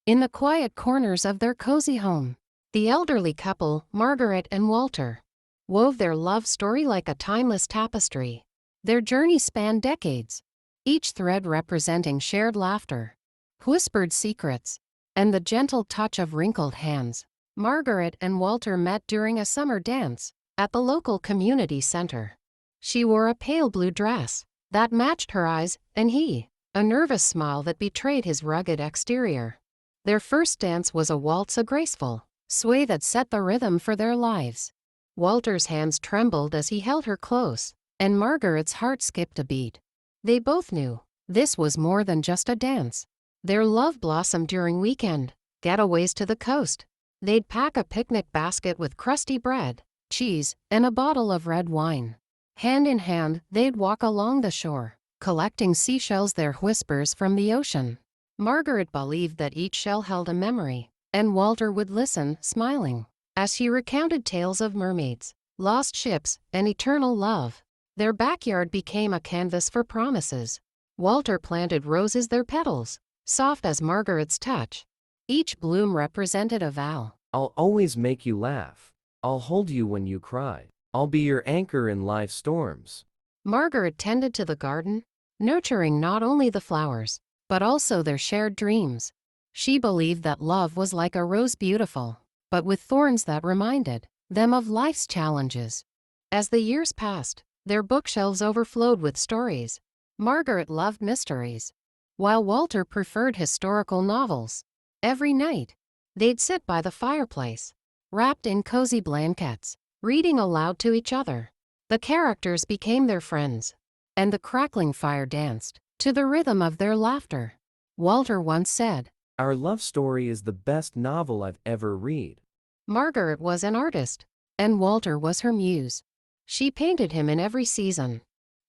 In the quiet corners of their cozy home, the elderly couple, Margaret and Walter, wove their love story like a timeless tapestry. Their journey spanned decades, each thread representing shared laughter, whispered secrets, and the gentle touch of wrinkled hands. Margaret and Walter met during a summer dance at the local community center. She wore a pale blue dress that matched her eyes, and he, a nervous smile that betrayed his rugged exterior. Their first dance was a waltz, a graceful sway that set the rhythm for their lives. Walter's hands trembled as he held her close, and Margaret's heart skipped a beat. They both knew this was more than just a dance. Their love blossomed during weekend getaways to the coast. They'd pack a picnic basket with crusty bread, cheese, and a bottle of red wine. Hand in hand, they'd walk along the shore, collecting seashells, their whispers from the ocean. Margaret believed that each shell held a memory, and Walter would listen, smiling, as she recounted tales of mermaids, lost ships, and eternal love. Their backyard became a canvas for promises. Walter planted roses, their petals, soft as Margaret's touch. Each bloom represented a vow. I'll always make you laugh. I'll hold you when you cry. I'll be your anchor in life's storms. Margaret tended to the garden, nurturing not only the flowers, but also their shared dreams. She believed that love was like a rose, beautiful, but with thorns that reminded them of life's challenges. As the years passed, their bookshelves overflowed with stories. Margaret loved mysteries, while Walter preferred historical novels. Every night, they'd sit by the fireplace, wrapped in cozy blankets, reading aloud to each other. The characters became their friends, and the crackling fire danced to the rhythm of their laughter. Walter once said, "Our love story is the best novel I've ever read." Margaret was an artist, and Walter was her muse. She painted him in every season,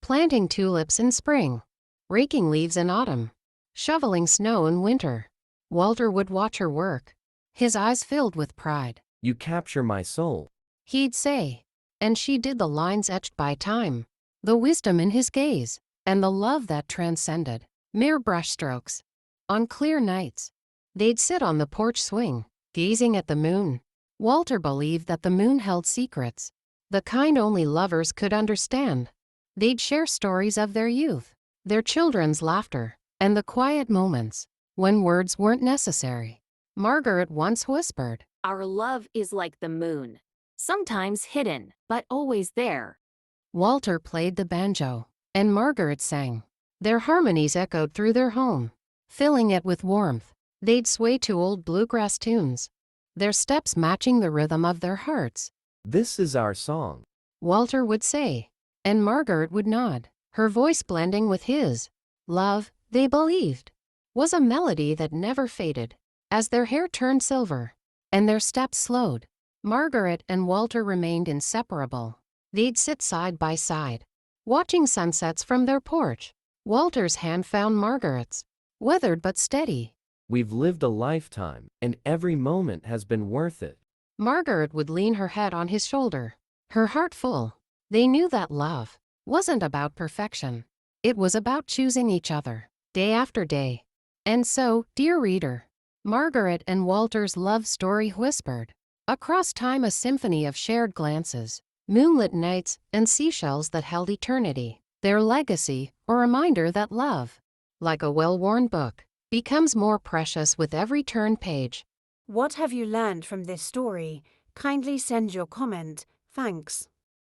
planting tulips in spring, raking leaves in autumn, shoveling snow in winter. Walter would watch her work, his eyes filled with pride. "You capture my soul," he'd say, and she did, the lines etched by time, the wisdom in his gaze, and the love that transcended mere brushstrokes. On clear nights, they'd sit on the porch swing, gazing at the moon. Walter believed that the moon held secrets, the kind only lovers could understand. They'd share stories of their youth, their children's laughter, and the quiet moments when words weren't necessary. Margaret once whispered, "Our love is like the moon, sometimes hidden, but always there." Walter played the banjo, and Margaret sang. Their harmonies echoed through their home, filling it with warmth. They'd sway to old bluegrass tunes, their steps matching the rhythm of their hearts. "This is our song," Walter would say, and Margaret would nod, her voice blending with his. Love, they believed, was a melody that never faded. As their hair turned silver and their steps slowed, Margaret and Walter remained inseparable. They'd sit side by side, watching sunsets from their porch. Walter's hand found Margaret's, weathered but steady. "We've lived a lifetime, and every moment has been worth it." Margaret would lean her head on his shoulder, her heart full. They knew that love wasn't about perfection. It was about choosing each other, day after day. And so, dear reader, Margaret and Walter's love story whispered across time, a symphony of shared glances, moonlit nights, and seashells that held eternity. Their legacy, a reminder that love, like a well-worn book, becomes more precious with every turned page. What have you learned from this story? Kindly send your comment. Thanks.